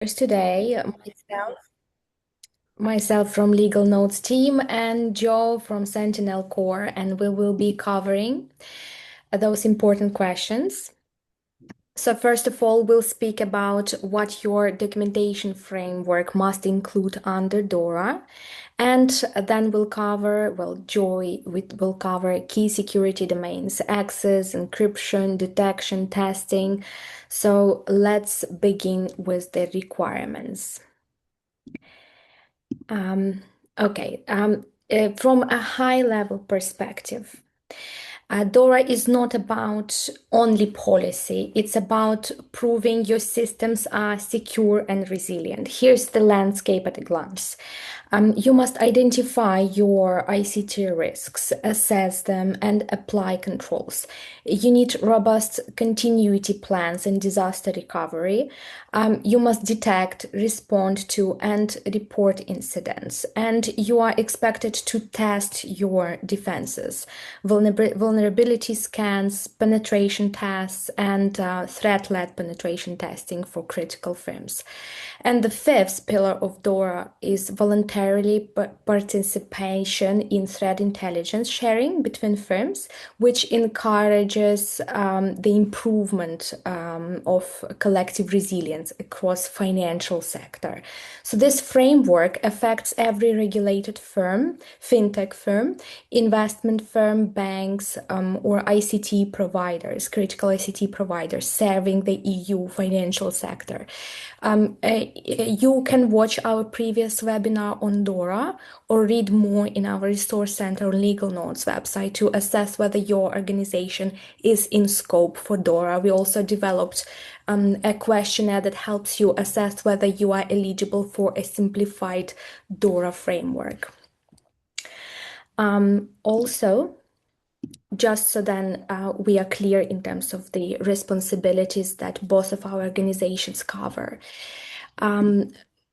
Today, myself from Legal Notes team and Joe from Sentinel Core, and we will be covering those important questions. So first of all, we'll speak about what your documentation framework must include under DORA. And then we'll cover, well, Joy will cover key security domains, access, encryption, detection, testing. So let's begin with the requirements. Um, okay, from a high level perspective, DORA is not about only policy, it's about proving your systems are secure and resilient. Here's the landscape at a glance. You must identify your ICT risks, assess them, and apply controls. You need robust continuity plans and disaster recovery. You must detect, respond to, and report incidents. And you are expected to test your defenses, vulnerability scans, penetration tests, and threat-led penetration testing for critical firms. And the fifth pillar of DORA is voluntarily participation in threat intelligence sharing between firms, which encourages the improvement of collective resilience across financial sector. So this framework affects every regulated firm, fintech firm, investment firm, banks, or ICT providers, critical ICT providers serving the EU financial sector. You can watch our previous webinar on DORA or read more in our Resource Center Legal Notes website to assess whether your organization is in scope for DORA. We also developed a questionnaire that helps you assess whether you are eligible for a simplified DORA framework. Also, just so then we are clear in terms of the responsibilities that both of our organizations cover.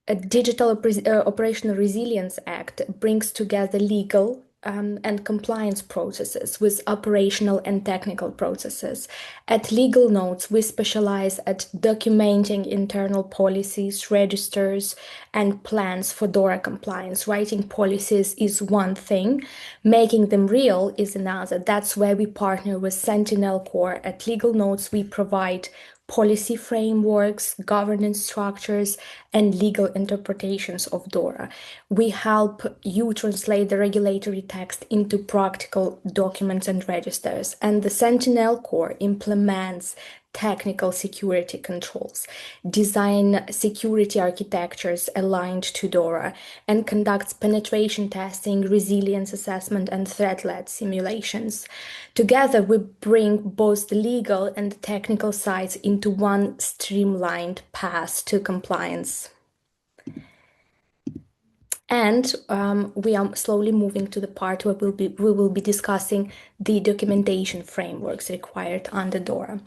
A Digital Operational Resilience Act brings together legal and compliance processes with operational and technical processes. At Legal Notes, we specialize at documenting internal policies, registers, and plans for DORA compliance. Writing policies is one thing, making them real is another. That's where we partner with Sentinel Core. At Legal Notes, we provide policy frameworks, governance structures, and legal interpretations of DORA. We help you translate the regulatory text into practical documents and registers, and the Sentinel Core implements technical security controls, design security architectures aligned to DORA, and conducts penetration testing, resilience assessment, and threat-led simulations. Together, we bring both the legal and the technical sides into one streamlined path to compliance. And we are slowly moving to the part where we will be discussing the documentation frameworks required under DORA.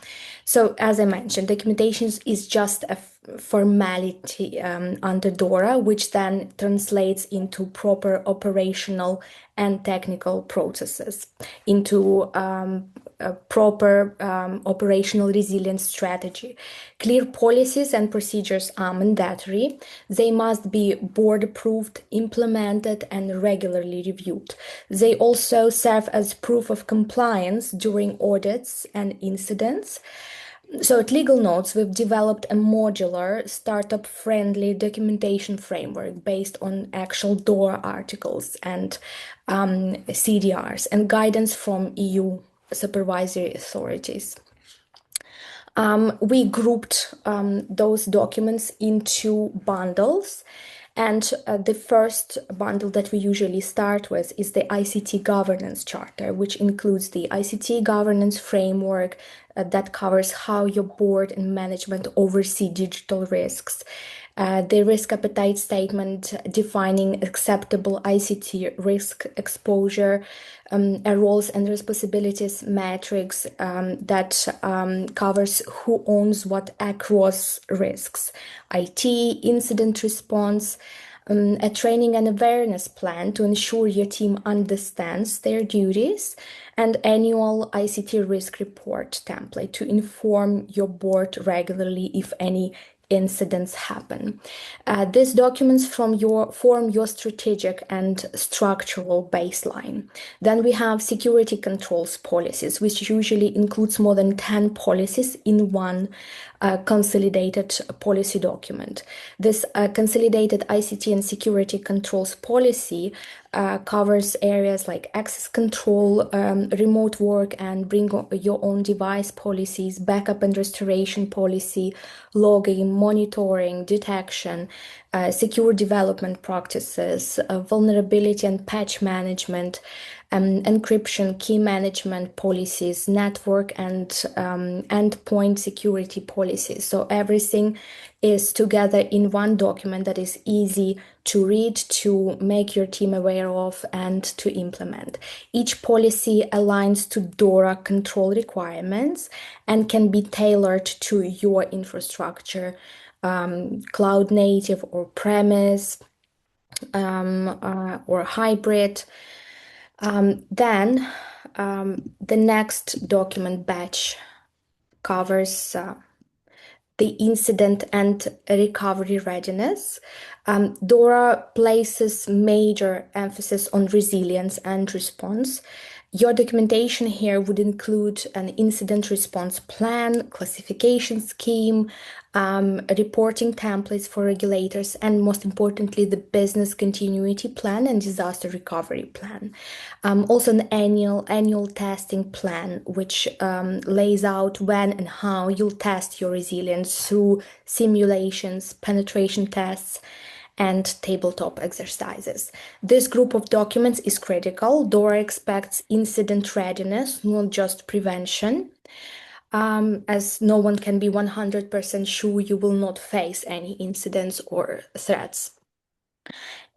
So as I mentioned, documentation is just a formality under DORA, which then translates into proper operational and technical processes, into a proper operational resilience strategy. Clear policies and procedures are mandatory. They must be board approved, implemented, and regularly reviewed. They also serve as proof of compliance during audits and incidents. So at Legal Notes, we've developed a modular, startup-friendly documentation framework based on actual DORA articles and CDRs and guidance from EU supervisory authorities. We grouped those documents into bundles. And the first bundle that we usually start with is the ICT Governance Charter, which includes the ICT Governance Framework that covers how your board and management oversee digital risks. The risk appetite statement defining acceptable ICT risk exposure, a roles and responsibilities matrix that covers who owns what across risks, IT, incident response, a training and awareness plan to ensure your team understands their duties, and annual ICT risk report template to inform your board regularly if any incidents happen. These documents form your strategic and structural baseline. Then we have security controls policies, which usually includes more than 10 policies in one consolidated policy document. This consolidated ICT and security controls policy covers areas like access control, remote work and bring your own device policies, backup and restoration policy, logging, monitoring, detection, secure development practices, vulnerability and patch management, encryption, key management policies, network and endpoint security policies. So everything is together in one document that is easy to read, to make your team aware of, and to implement. Each policy aligns to DORA control requirements and can be tailored to your infrastructure, cloud native or premise, or hybrid. Then the next document batch covers the incident and recovery readiness. DORA places major emphasis on resilience and response. Your documentation here would include an incident response plan, classification scheme, reporting templates for regulators, and most importantly, the business continuity plan and disaster recovery plan. Also an annual testing plan, which lays out when and how you'll test your resilience through simulations, penetration tests, and tabletop exercises. This group of documents is critical. DORA expects incident readiness, not just prevention, as no one can be 100% sure you will not face any incidents or threats.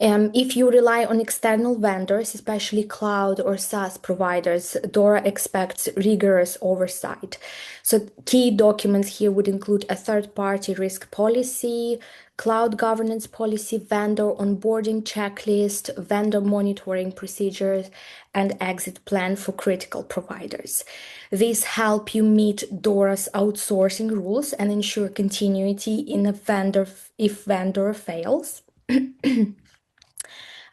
If you rely on external vendors, especially cloud or SaaS providers, DORA expects rigorous oversight. So key documents here would include a third-party risk policy, cloud governance policy, vendor onboarding checklist, vendor monitoring procedures, and exit plan for critical providers. These help you meet DORA's outsourcing rules and ensure continuity in a vendor if vendor fails.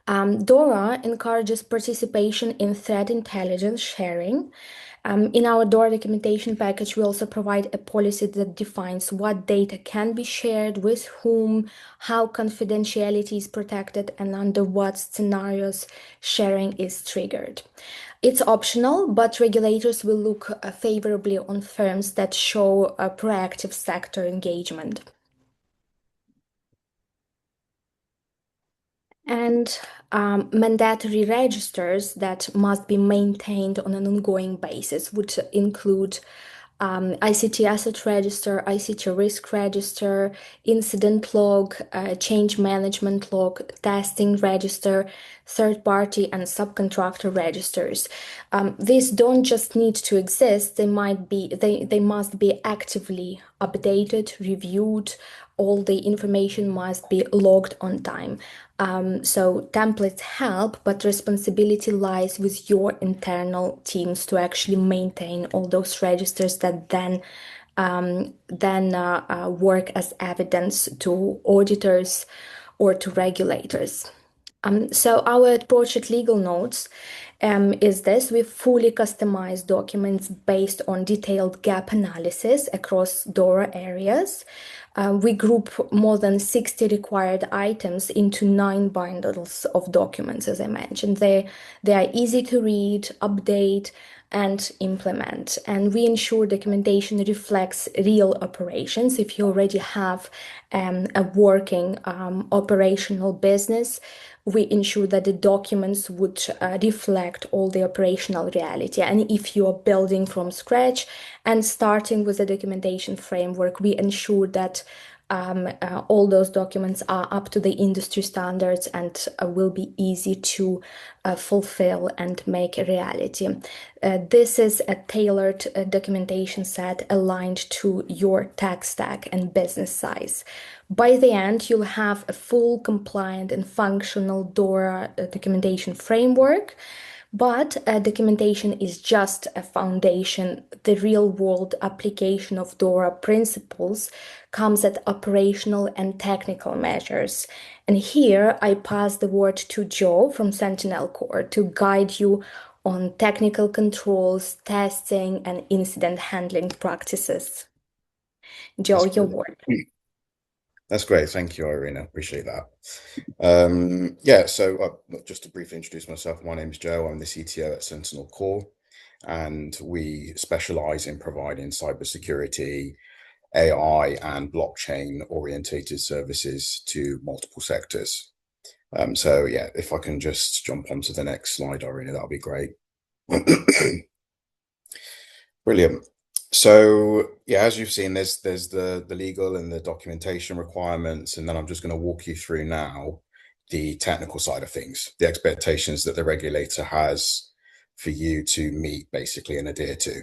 DORA encourages participation in threat intelligence sharing. In our DORA documentation package, we also provide a policy that defines what data can be shared, with whom, how confidentiality is protected, and under what scenarios sharing is triggered. It's optional, but regulators will look favorably on firms that show a proactive sector engagement. And mandatory registers that must be maintained on an ongoing basis would include ICT asset register, ICT risk register, incident log, change management log, testing register, third-party and subcontractor registers. These don't just need to exist; they must be actively updated, reviewed. All the information must be logged on time. So templates help, but responsibility lies with your internal teams to actually maintain all those registers that then work as evidence to auditors or to regulators. So our approach at Legal Notes is this: we fully customize documents based on detailed gap analysis across DORA areas. We group more than 60 required items into 9 bundles of documents, as I mentioned. They are easy to read, update, and implement. And we ensure documentation reflects real operations. If you already have a working operational business, we ensure that the documents would reflect all the operational reality. And if you are building from scratch and starting with a documentation framework, we ensure that all those documents are up to the industry standards and will be easy to fulfill and make a reality. This is a tailored documentation set aligned to your tech stack and business size. By the end, you'll have a full compliant and functional DORA documentation framework. But documentation is just a foundation. The real world application of DORA principles comes at operational and technical measures. And here I pass the word to Joe from Sentinel Core to guide you on technical controls, testing, and incident handling practices. Joe, That's your brilliant. word. That's great. Thank you, Iryna. Appreciate that. Yeah, so just to briefly introduce myself, my name is Joe. I'm the CTO at Sentinel Core, and we specialize in providing cybersecurity, AI, and blockchain orientated services to multiple sectors. So yeah, if I can just jump onto the next slide, Iryna, that'll be great. Brilliant. So yeah, as you've seen, there's the legal and the documentation requirements, and then I'm just going to walk you through now the technical side of things, the expectations that the regulator has for you to meet basically and adhere to.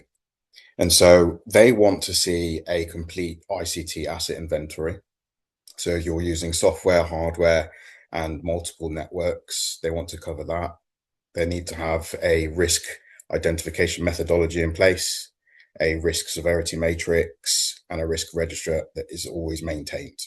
And so they want to see a complete ICT asset inventory. So if you're using software, hardware, and multiple networks, they want to cover that. They need to have a risk identification methodology in place, a risk severity matrix, and a risk register that is always maintained.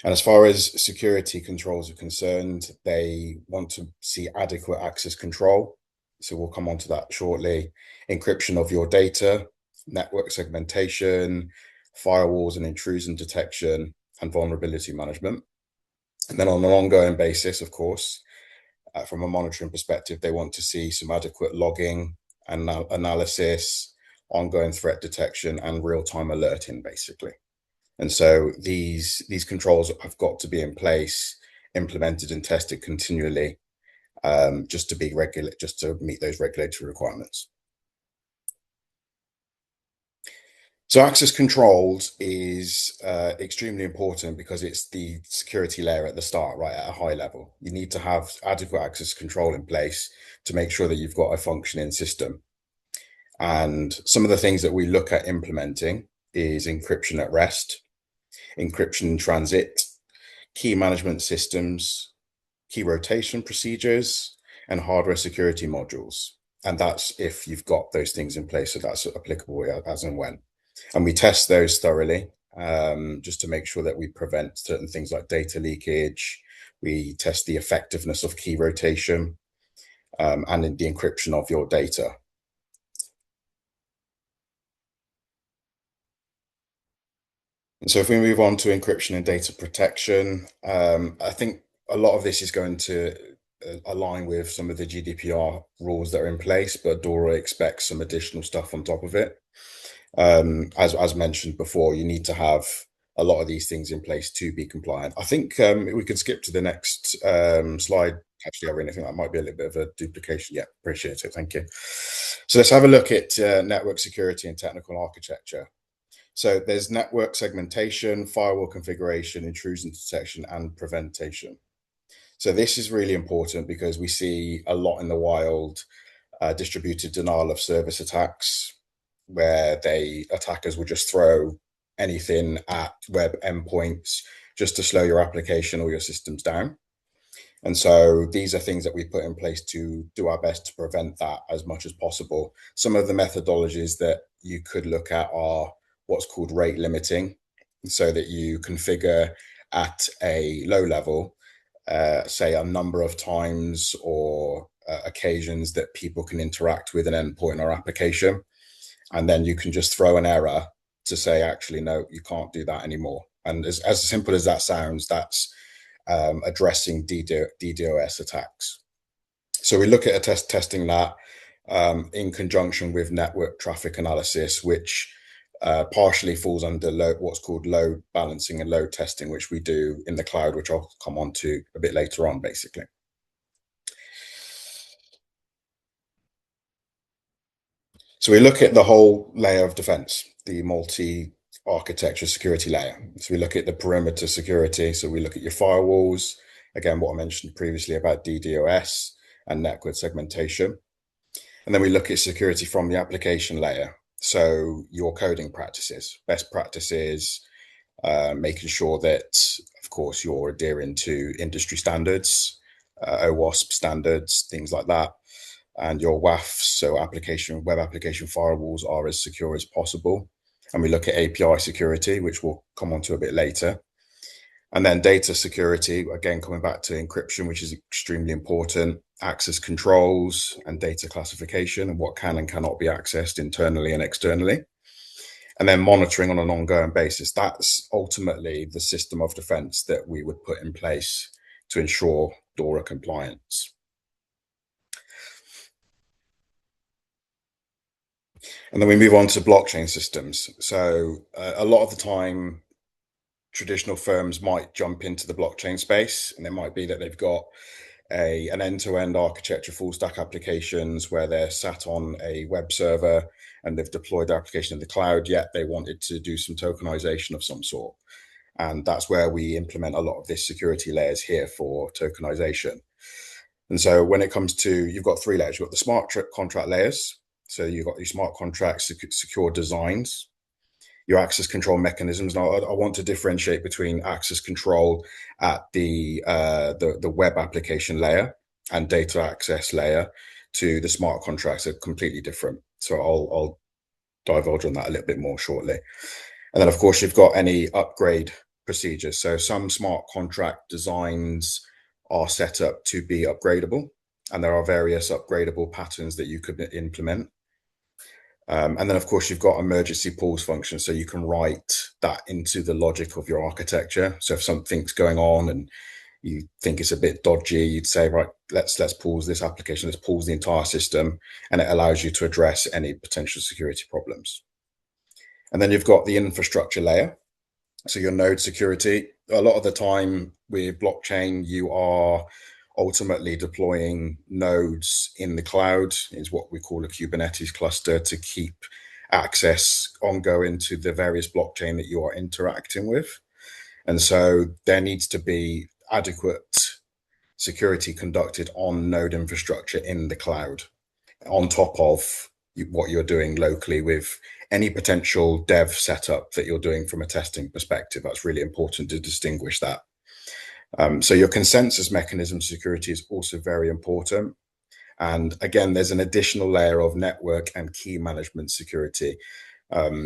And as far as security controls are concerned, they want to see adequate access control. So we'll come on to that shortly. Encryption of your data, network segmentation, firewalls and intrusion detection, and vulnerability management. And then on an ongoing basis, of course, from a monitoring perspective, they want to see some adequate logging and analysis, ongoing threat detection, and real-time alerting, basically. And so these controls have got to be in place, implemented and tested continually, just to be regular, just to meet those regulatory requirements. So access controls is extremely important because it's the security layer at the start, right, at a high level. You need to have adequate access control in place to make sure that you've got a functioning system. And some of the things that we look at implementing is encryption at rest, encryption in transit, key management systems, key rotation procedures, and hardware security modules. And that's if you've got those things in place, so that's applicable as and when. And we test those thoroughly, just to make sure that we prevent certain things like data leakage. We test the effectiveness of key rotation, and in the encryption of your data. And so if we move on to encryption and data protection, I think a lot of this is going to align with some of the GDPR rules that are in place, but DORA expects some additional stuff on top of it. As mentioned before, you need to have a lot of these things in place to be compliant. I think we could skip to the next slide. Actually, I really think that might be a little bit of a duplication. Yeah, appreciate it. Thank you. So let's have a look at network security and technical architecture. So there's network segmentation, firewall configuration, intrusion detection, and prevention. So this is really important because we see a lot in the wild, distributed denial of service attacks, where attackers will just throw anything at web endpoints just to slow your application or your systems down. And so these are things that we put in place to do our best to prevent that as much as possible. Some of the methodologies that you could look at are what's called rate limiting, so that you configure at a low level, say a number of times or occasions that people can interact with an endpoint or application. And then you can just throw an error to say, actually, no, you can't do that anymore. And as simple as that sounds, that's addressing DDoS attacks. So we look at testing that in conjunction with network traffic analysis, which partially falls under what's called load balancing and load testing, which we do in the cloud, which I'll come on to a bit later on, basically. So we look at the whole layer of defense, the multi-architecture security layer. So we look at the perimeter security. So we look at your firewalls, again, what I mentioned previously about DDoS and network segmentation. And then we look at security from the application layer. So your coding practices, best practices, making sure that, of course, you're adhering to industry standards, OWASP standards, things like that. and your WAFs, so web application firewalls, are as secure as possible. And we look at API security, which we'll come on to a bit later. And then data security, again, coming back to encryption, which is extremely important, access controls and data classification, and what can and cannot be accessed internally and externally. And then monitoring on an ongoing basis. That's ultimately the system of defense that we would put in place to ensure DORA compliance. And then we move on to blockchain systems. So a lot of the time, traditional firms might jump into the blockchain space, and it might be that they've got an end-to-end architecture, full stack applications where they're sat on a web server and they've deployed their application in the cloud, yet they wanted to do some tokenization of some sort. And that's where we implement a lot of this security layers here for tokenization. And so when it comes to, you've got three layers. You've got the smart contract layers. So you've got your smart contracts, secure designs, your access control mechanisms. Now, I want to differentiate between access control at the web application layer and data access layer to the smart contracts are completely different. So I'll divulge on that a little bit more shortly. And then, of course, you've got any upgrade procedures. So some smart contract designs are set up to be upgradable, and there are various upgradable patterns that you could implement. And then, of course, you've got emergency pause function, so you can write that into the logic of your architecture. So if something's going on and you think it's a bit dodgy, you'd say, right, let's pause this application, let's pause the entire system, and it allows you to address any potential security problems. And then you've got the infrastructure layer, so your node security. A lot of the time with blockchain, you are ultimately deploying nodes in the cloud, is what we call a Kubernetes cluster, to keep access ongoing to the various blockchain that you are interacting with. And so there needs to be adequate security conducted on node infrastructure in the cloud, on top of what you're doing locally with any potential dev setup that you're doing from a testing perspective. That's really important to distinguish that. So your consensus mechanism security is also very important. And again, there's an additional layer of network and key management security.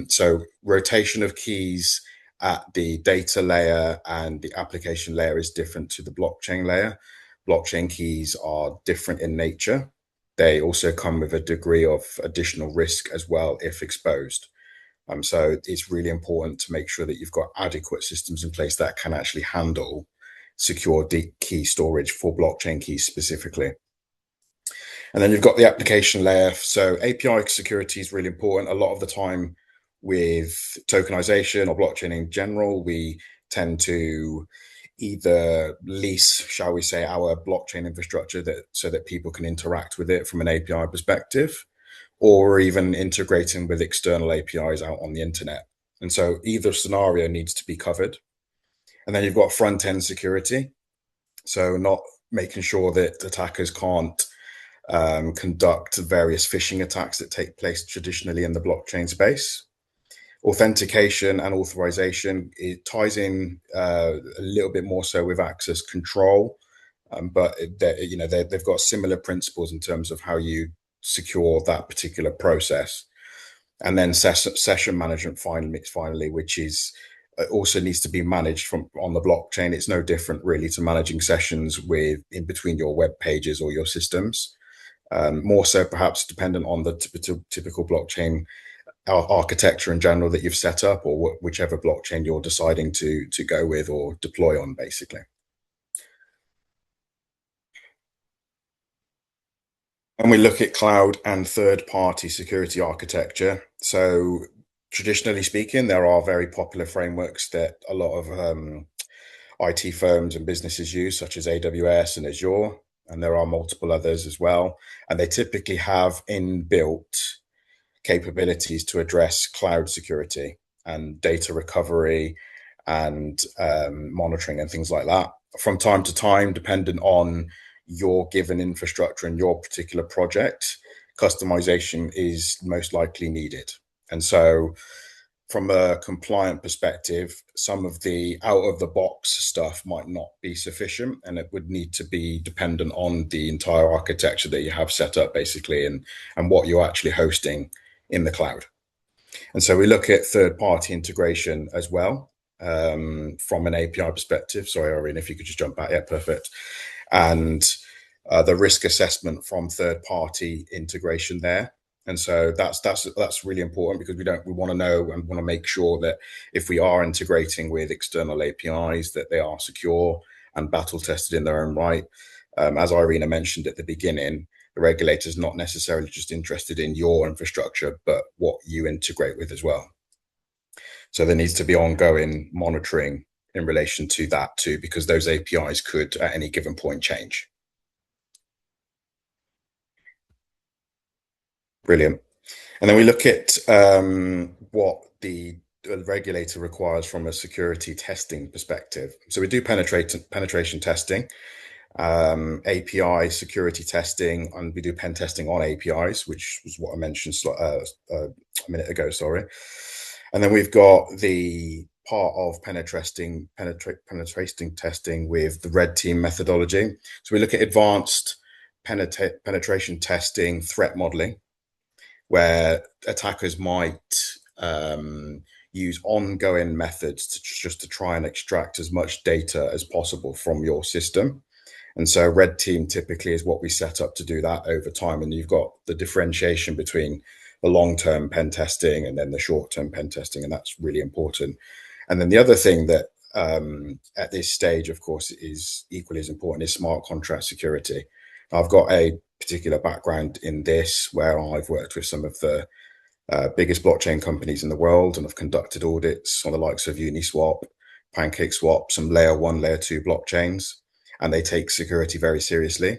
So rotation of keys at the data layer and the application layer is different to the blockchain layer. Blockchain keys are different in nature. They also come with a degree of additional risk as well if exposed. So it's really important to make sure that you've got adequate systems in place that can actually handle secure deep key storage for blockchain keys specifically. And then you've got the application layer. So API security is really important. A lot of the time with tokenization or blockchain in general, we tend to either lease, shall we say, our blockchain infrastructure so that people can interact with it from an API perspective, or even integrating with external APIs out on the internet. And so either scenario needs to be covered. And then you've got front end security. So not making sure that attackers can't conduct various phishing attacks that take place traditionally in the blockchain space. Authentication and authorization, it ties in a little bit more so with access control, but they've got similar principles in terms of how you secure that particular process. And then session management finally, which is also needs to be managed from on the blockchain. It's no different really to managing sessions in between your web pages or your systems. More so perhaps dependent on the typical blockchain architecture in general that you've set up, or whichever blockchain you're deciding to go with or deploy on, basically. And we look at cloud and third-party security architecture. So traditionally speaking, there are very popular frameworks that a lot of IT firms and businesses use, such as AWS and Azure, and there are multiple others as well. And they typically have inbuilt capabilities to address cloud security and data recovery and monitoring and things like that. From time to time, dependent on your given infrastructure and your particular project, customization is most likely needed. And so from a compliant perspective, some of the out of the box stuff might not be sufficient, and it would need to be dependent on the entire architecture that you have set up, basically, and what you're actually hosting in the cloud. And so we look at third-party integration as well, from an API perspective. Sorry, Iryna, if you could just jump back. Yeah, perfect. And the risk assessment from third-party integration there. And so that's really important, because we want to know and want to make sure that if we are integrating with external APIs, that they are secure and battle tested in their own right. As Iryna mentioned at the beginning, the regulator is not necessarily just interested in your infrastructure, but what you integrate with as well. So there needs to be ongoing monitoring in relation to that too, because those APIs could at any given point change. Brilliant. And then we look at what the regulator requires from a security testing perspective. So we do penetration testing, API security testing, and we do pen testing on APIs, which was what I mentioned a minute ago, sorry. And then we've got the part of penetration testing with the red team methodology. So we look at advanced penetration testing, threat modeling, where attackers might use ongoing methods to try and extract as much data as possible from your system. And so red team typically is what we set up to do that over time. And you've got the differentiation between the long-term pen testing and then the short-term pen testing, and that's really important. And then the other thing that at this stage, of course, is equally as important is smart contract security. I've got a particular background in this, where I've worked with some of the biggest blockchain companies in the world, and I've conducted audits on the likes of Uniswap, PancakeSwap, some layer 1, layer 2 blockchains, and they take security very seriously,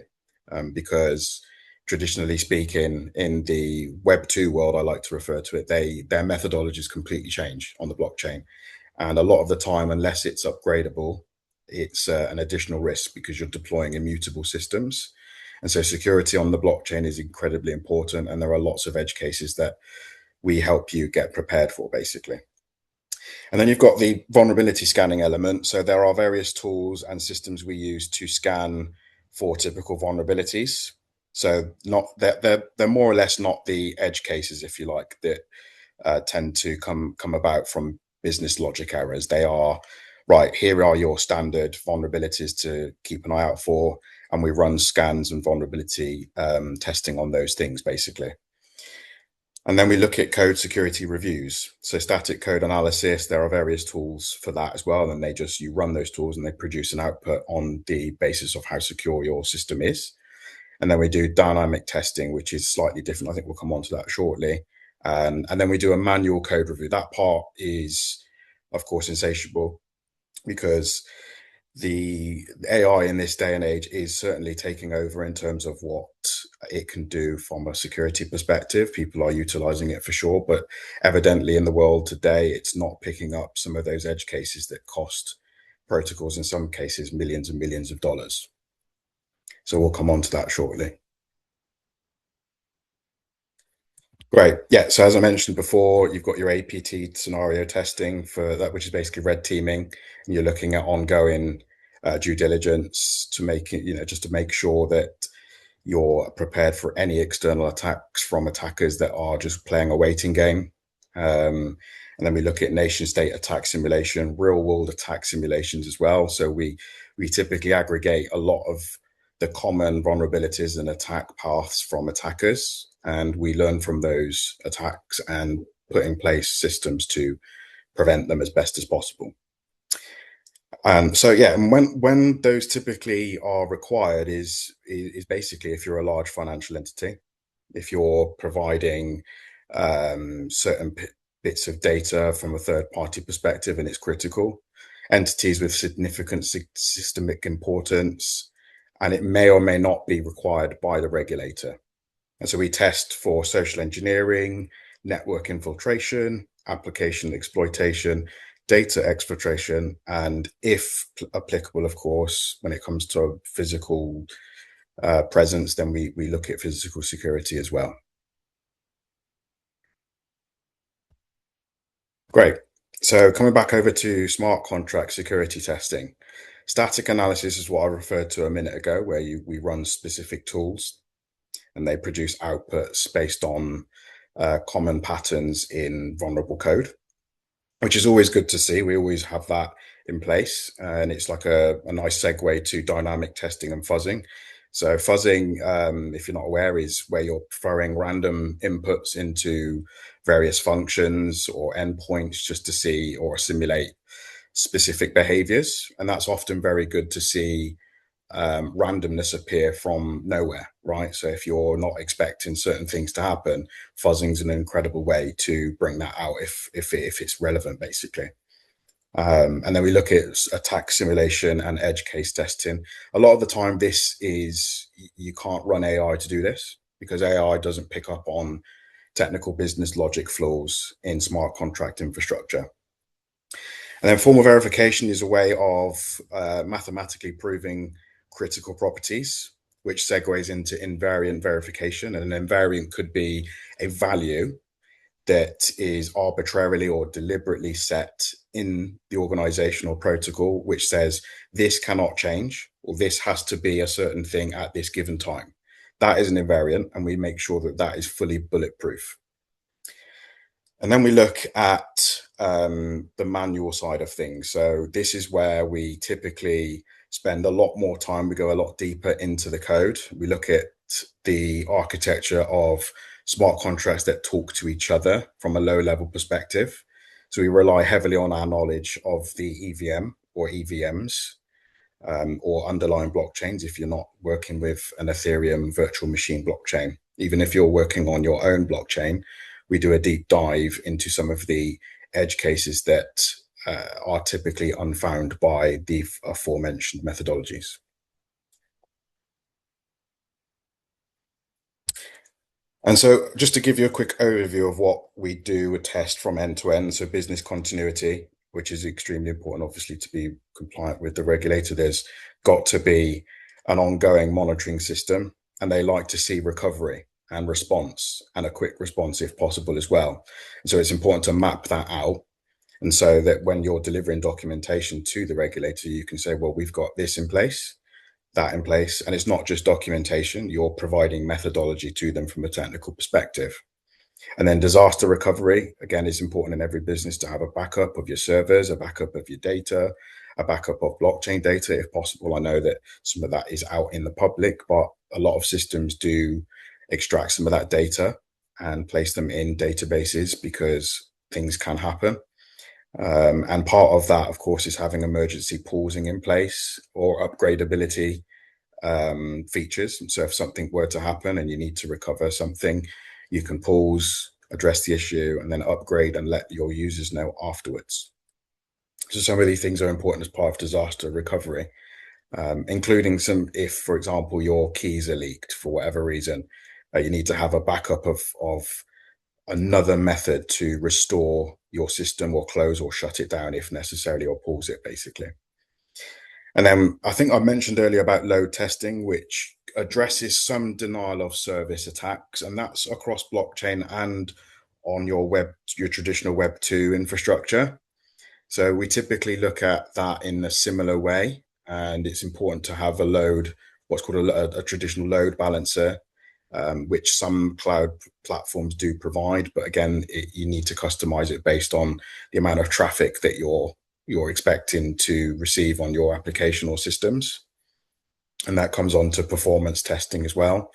because traditionally speaking, in the Web 2 world, I like to refer to it, their methodologies completely change on the blockchain. And a lot of the time, unless it's upgradable, it's an additional risk, because you're deploying immutable systems. And so security on the blockchain is incredibly important. And there are lots of edge cases that we help you get prepared for, basically. And then you've got the vulnerability scanning element. So there are various tools and systems we use to scan for typical vulnerabilities. So they're more or less not the edge cases, if you like, that tend to come about from business logic errors. They are, right, here are your standard vulnerabilities to keep an eye out for, and we run scans and vulnerability testing on those things, basically. And then we look at code security reviews. So static code analysis, there are various tools for that as well. And you run those tools and they produce an output on the basis of how secure your system is. And then we do dynamic testing, which is slightly different. I think we'll come on to that shortly. And then we do a manual code review. That part is, of course, insatiable, because the AI in this day and age is certainly taking over in terms of what it can do from a security perspective. People are utilizing it for sure, but evidently in the world today, it's not picking up some of those edge cases that cost protocols, in some cases, millions and millions of dollars. So we'll come on to that shortly. Great. Yeah. So as I mentioned before, you've got your APT scenario testing for that, which is basically red teaming. And you're looking at ongoing due diligence to make it, just to make sure that you're prepared for any external attacks from attackers that are just playing a waiting game. And then we look at nation state attack simulation, real world attack simulations as well. So we typically aggregate a lot of the common vulnerabilities and attack paths from attackers, and we learn from those attacks and put in place systems to prevent them as best as possible. So yeah, and when those typically are required is basically if you're a large financial entity, if you're providing certain bits of data from a third party perspective and it's critical, entities with significant systemic importance, and it may or may not be required by the regulator. And so we test for social engineering, network infiltration, application exploitation, data exfiltration, and if applicable, of course, when it comes to physical presence, then we look at physical security as well. Great. So coming back over to smart contract security testing, static analysis is what I referred to a minute ago, where we run specific tools and they produce outputs based on common patterns in vulnerable code, which is always good to see. We always have that in place, and it's like a nice segue to dynamic testing and fuzzing. So fuzzing, if you're not aware, is where you're throwing random inputs into various functions or endpoints just to see or simulate specific behaviors. And that's often very good to see randomness appear from nowhere, right? So if you're not expecting certain things to happen, fuzzing is an incredible way to bring that out if it's relevant, basically. And then we look at attack simulation and edge case testing. A lot of the time, you can't run AI to do this because AI doesn't pick up on technical business logic flaws in smart contract infrastructure. And then formal verification is a way of mathematically proving critical properties, which segues into invariant verification. And an invariant could be a value that is arbitrarily or deliberately set in the organizational protocol, which says this cannot change, or this has to be a certain thing at this given time. That is an invariant, and we make sure that that is fully bulletproof. And then we look at the manual side of things. So this is where we typically spend a lot more time. We go a lot deeper into the code. We look at the architecture of smart contracts that talk to each other from a low-level perspective. So we rely heavily on our knowledge of the EVM or EVMs, or underlying blockchains if you're not working with an Ethereum virtual machine blockchain. Even if you're working on your own blockchain, we do a deep dive into some of the edge cases that are typically unfound by the aforementioned methodologies. And so just to give you a quick overview of what we do, a test from end to end. So business continuity, which is extremely important, obviously, to be compliant with the regulator. There's got to be an ongoing monitoring system, and they like to see recovery and response, and a quick response if possible as well. And so it's important to map that out. And so that when you're delivering documentation to the regulator, you can say, well, we've got this in place, that in place. And it's not just documentation, you're providing methodology to them from a technical perspective. And then disaster recovery, again, is important in every business to have a backup of your servers, a backup of your data, a backup of blockchain data, if possible. I know that some of that is out in the public, but a lot of systems do extract some of that data and place them in databases because things can happen. And part of that, of course, is having emergency pausing in place or upgradability features. And so if something were to happen and you need to recover something, you can pause, address the issue, and then upgrade and let your users know afterwards. So some of these things are important as part of disaster recovery, including some, if, for example, your keys are leaked for whatever reason, you need to have a backup of another method to restore your system or close or shut it down if necessary, or pause it, basically. And then I think I mentioned earlier about load testing, which addresses some denial of service attacks, and that's across blockchain and on your traditional Web 2 infrastructure. So we typically look at that in a similar way, and it's important to have what's called a traditional load balancer, which some cloud platforms do provide, but again, you need to customize it based on the amount of traffic that you're expecting to receive on your application or systems. And that comes on to performance testing as well.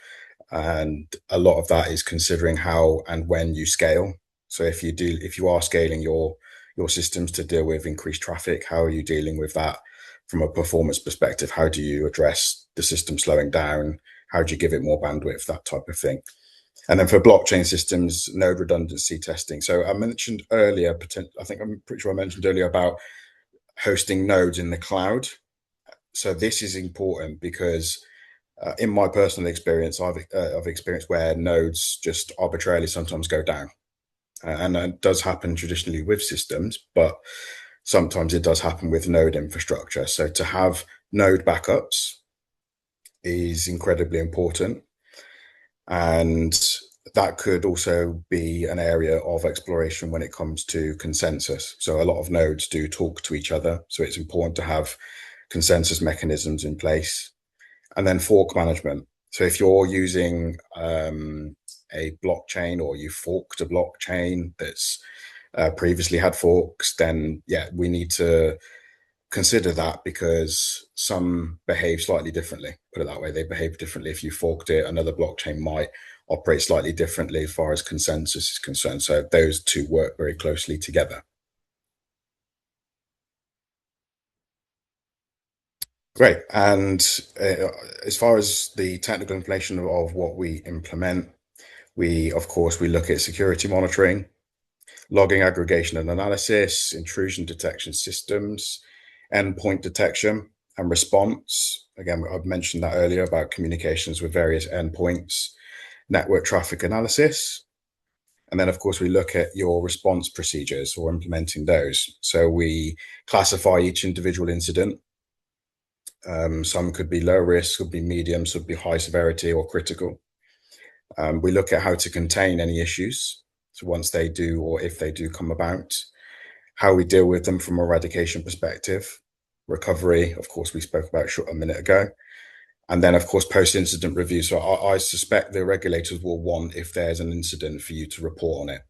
And a lot of that is considering how and when you scale. So if you are scaling your systems to deal with increased traffic, how are you dealing with that from a performance perspective? How do you address the system slowing down? How do you give it more bandwidth? That type of thing. And then for blockchain systems, node redundancy testing. So I mentioned earlier, I'm pretty sure I mentioned earlier about hosting nodes in the cloud. So this is important because in my personal experience, I've experienced where nodes just arbitrarily sometimes go down. And it does happen traditionally with systems, but sometimes it does happen with node infrastructure. So to have node backups is incredibly important. And that could also be an area of exploration when it comes to consensus. So a lot of nodes do talk to each other. So it's important to have consensus mechanisms in place. And then fork management. So if you're using a blockchain or you forked a blockchain that's previously had forks, then yeah, we need to consider that because some behave slightly differently. Put it that way, they behave differently. If you forked it, another blockchain might operate slightly differently as far as consensus is concerned. So those two work very closely together. Great. And as far as the technical implementation of what we implement, of course, we look at security monitoring, logging aggregation and analysis, intrusion detection systems, endpoint detection and response. Again, I've mentioned that earlier about communications with various endpoints, network traffic analysis. And then, of course, we look at your response procedures or implementing those. So we classify each individual incident. Some could be low risk, could be medium, could be high severity or critical. We look at how to contain any issues. So once they do, or if they do come about, how we deal with them from a eradication perspective, recovery, of course, we spoke about a minute ago. And then, of course, post-incident review. So I suspect the regulators will want, if there's an incident, for you to report on it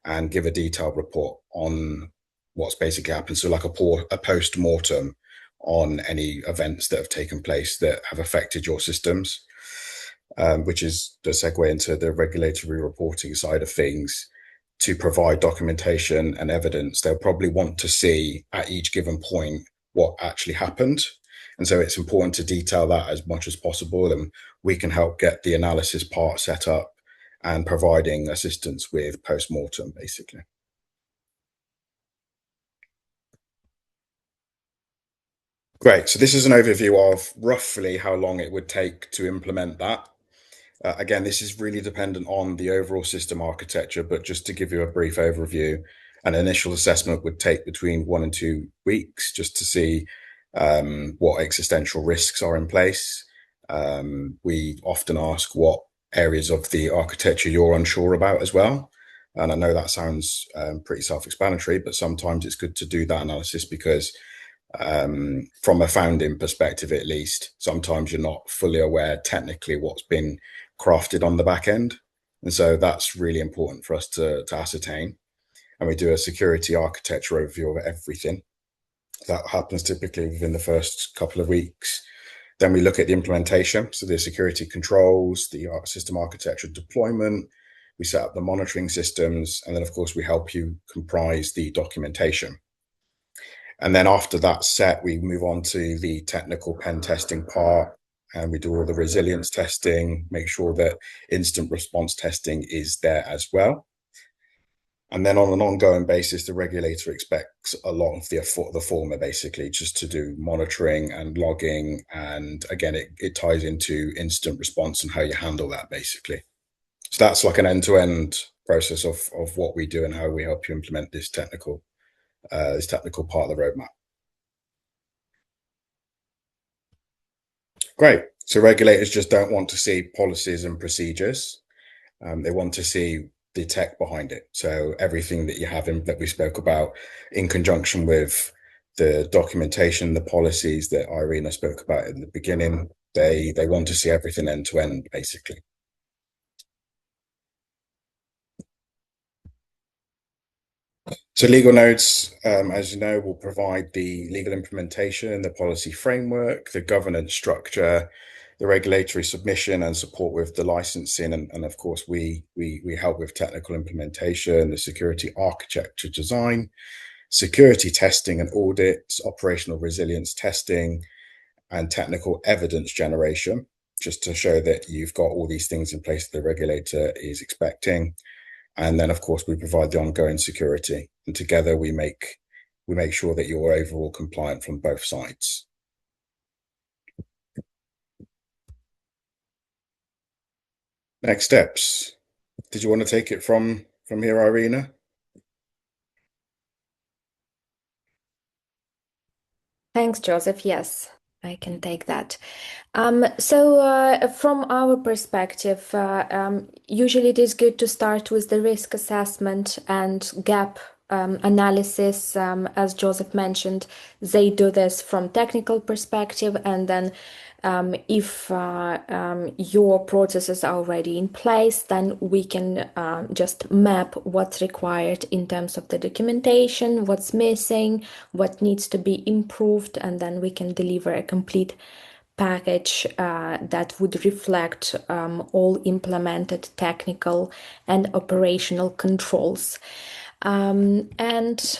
and give a detailed report on what's basically happened. So like a post-mortem on any events that have taken place that have affected your systems, which is the segue into the regulatory reporting side of things. To provide documentation and evidence, they'll probably want to see at each given point what actually happened. And so it's important to detail that as much as possible. And we can help get the analysis part set up and providing assistance with post-mortem, basically. Great. So this is an overview of roughly how long it would take to implement that. Again, this is really dependent on the overall system architecture, but just to give you a brief overview, an initial assessment would take between 1 and 2 weeks just to see what existential risks are in place. We often ask what areas of the architecture you're unsure about as well. And I know that sounds pretty self-explanatory, but sometimes it's good to do that analysis because from a founding perspective, at least, sometimes you're not fully aware technically what's been crafted on the back end. And so that's really important for us to ascertain. And we do a security architecture overview of everything. That happens typically within the first couple of weeks. Then we look at the implementation, so the security controls, the system architecture deployment. We set up the monitoring systems, and then, of course, we help you comprise the documentation. And then after that's set, we move on to the technical pen testing part, and we do all the resilience testing, make sure that instant response testing is there as well. And then on an ongoing basis, the regulator expects a lot of the former, basically, just to do monitoring and logging. And again, it ties into instant response and how you handle that, basically. So that's like an end-to-end process of what we do and how we help you implement this technical part of the roadmap. Great. So regulators just don't want to see policies and procedures. They want to see the tech behind it. So everything that you have that we spoke about in conjunction with the documentation, the policies that Iryna spoke about in the beginning, they want to see everything end to end, basically. So legal nodes, as you know, will provide the legal implementation, the policy framework, the governance structure, the regulatory submission and support with the licensing. And of course, we help with technical implementation, the security architecture design, security testing and audits, operational resilience testing, and technical evidence generation, just to show that you've got all these things in place that the regulator is expecting. And then, of course, we provide the ongoing security. And together we make sure that you're overall compliant from both sides. Next steps. Did you want to take it from here, Iryna? Thanks, Joseph. Yes. I can take that. From our perspective, usually it is good to start with the risk assessment and gap analysis. As Joseph mentioned, they do this from technical perspective, and then if your processes are already in place, then we can just map what's required in terms of the documentation, what's missing, what needs to be improved, and then we can deliver a complete package that would reflect all implemented technical and operational controls. And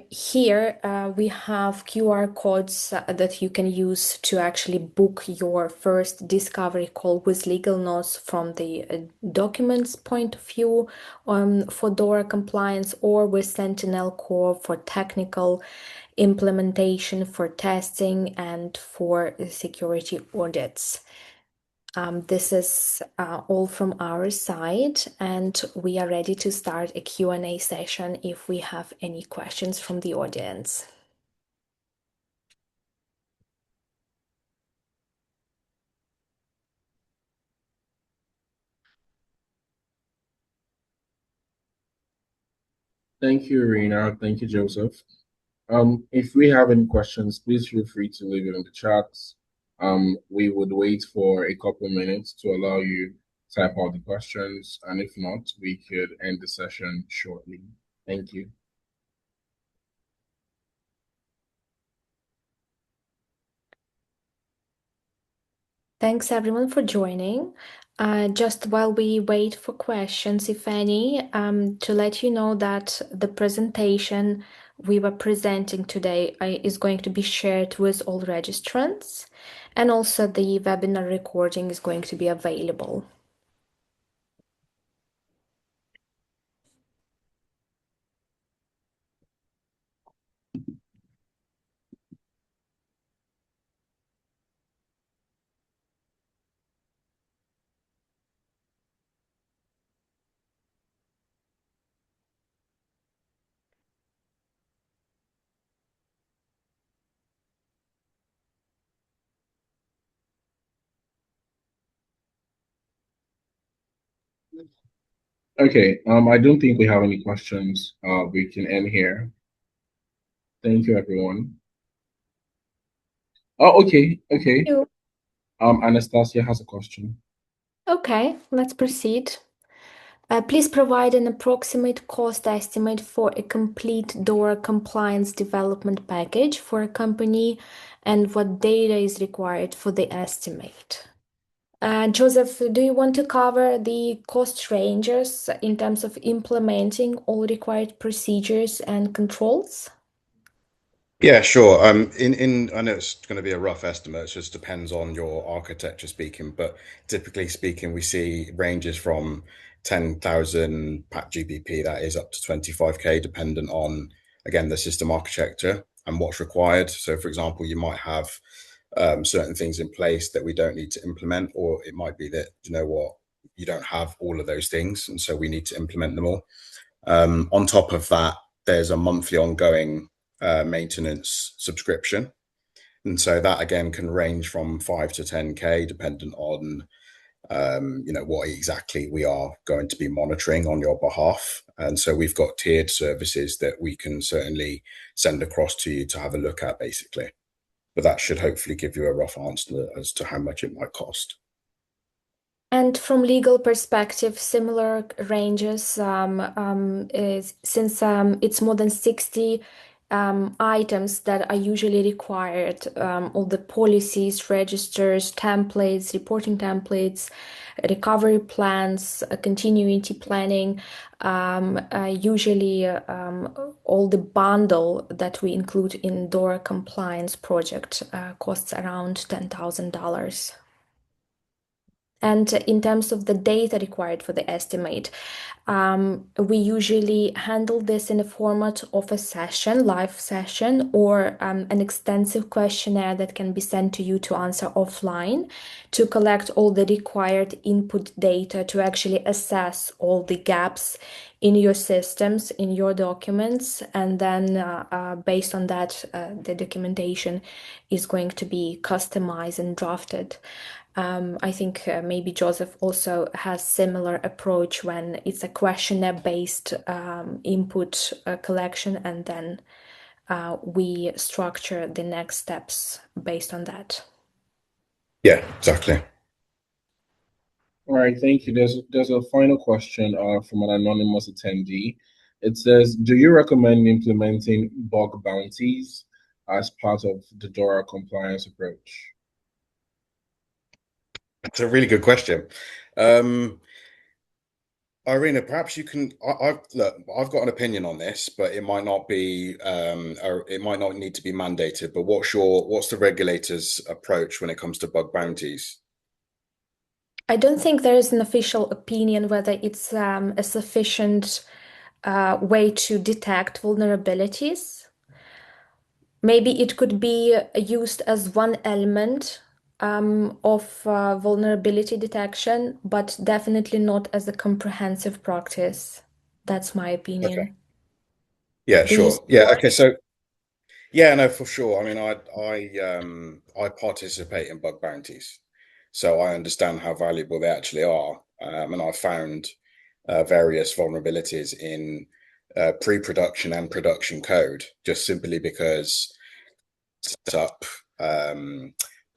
Here we have QR codes that you can use to actually book your first discovery call with legal notes from the documents point of view for DORA compliance, or with Sentinel Core for technical implementation, for testing, and for security audits. This is all from our side, and we are ready to start a Q&A session if we have any questions from the audience. Thank you, Iryna. Thank you, Joseph. If we have any questions, please feel free to leave it in the chats. We would wait for a couple minutes to allow you to type out the questions, and if not, we could end the session shortly. Thank you. Thanks everyone for joining. Just while we wait for questions, if any, to let you know that the presentation we were presenting today is going to be shared with all registrants, and also the webinar recording is going to be available. Okay, I don't think we have any questions. We can end here. Thank you, everyone. Oh, okay. Anastasia has a question. Okay, let's proceed. Please provide an approximate cost estimate for a complete DORA compliance development package for a company, and what data is required for the estimate. Joseph, do you want to cover the cost ranges in terms of implementing all required procedures and controls? Yeah, sure. I know it's going to be a rough estimate. It just depends on your architecture speaking, but typically speaking, we see ranges from 10,000 PAT GBP, that is up to 25K, dependent on, again, the system architecture and what's required. So, for example, you might have certain things in place that we don't need to implement, or it might be that, you know what, you don't have all of those things, and so we need to implement them all. On top of that, there's a monthly ongoing maintenance subscription. And so that again can range from 5 to 10K, dependent on what exactly we are going to be monitoring on your behalf. And so we've got tiered services that we can certainly send across to you to have a look at, basically. But that should hopefully give you a rough answer as to how much it might cost. And from legal perspective, similar ranges, since it's more than 60 items that are usually required, all the policies, registers, templates, reporting templates, recovery plans, continuity planning, usually all the bundle that we include in DORA compliance project costs around $10,000. And in terms of the data required for the estimate, we usually handle this in the format of a session, live session, or an extensive questionnaire that can be sent to you to answer offline to collect all the required input data to actually assess all the gaps in your systems, in your documents, and then based on that, the documentation is going to be customized and drafted. I think maybe Joseph also has similar approach when it's a questionnaire-based input collection, and then we structure the next steps based on that. Yeah, exactly. All right, thank you. There's a final question from an anonymous attendee. It says, do you recommend implementing bug bounties as part of the DORA compliance approach? It's a really good question. Iryna, perhaps you can. Look, I've got an opinion on this, but it might not be, or it might not need to be mandated. But what's the regulators' approach when it comes to bug bounties? I don't think there is an official opinion whether it's a sufficient way to detect vulnerabilities. Maybe it could be used as one element of vulnerability detection, but definitely not as a comprehensive practice. That's my Okay. opinion. Yeah, Do you sure. Yeah, support? okay. So yeah, no, for sure. I mean, I participate in bug bounties, so I understand how valuable they actually are. And I found various vulnerabilities in pre-production and production code, just simply because set up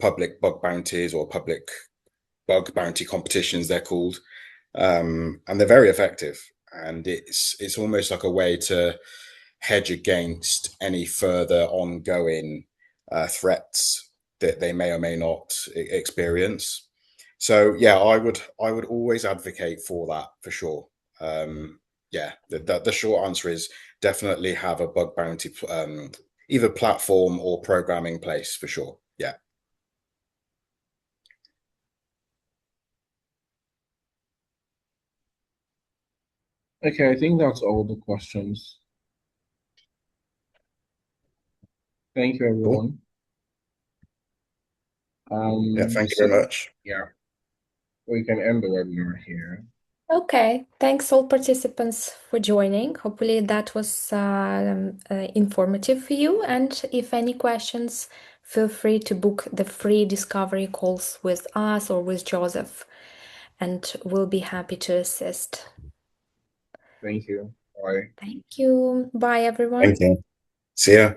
public bug bounties or public bug bounty competitions, they're called, and they're very effective. And it's almost like a way to hedge against any further ongoing threats that they may or may not experience. So yeah, I would always advocate for that for sure. Yeah, the short answer is definitely have a bug bounty either platform or programming place for sure. Yeah. Okay, I think that's all the questions. Thank you, Cool. everyone. Yeah, thank you So very much. yeah, we can end the webinar here. Okay, thanks all participants for joining. Hopefully that was informative for you. And if any questions, feel free to book the free discovery calls with us or with Joseph, and we'll be happy to assist. Thank you. Bye. Thank you. Bye, Thank everyone. you. See ya.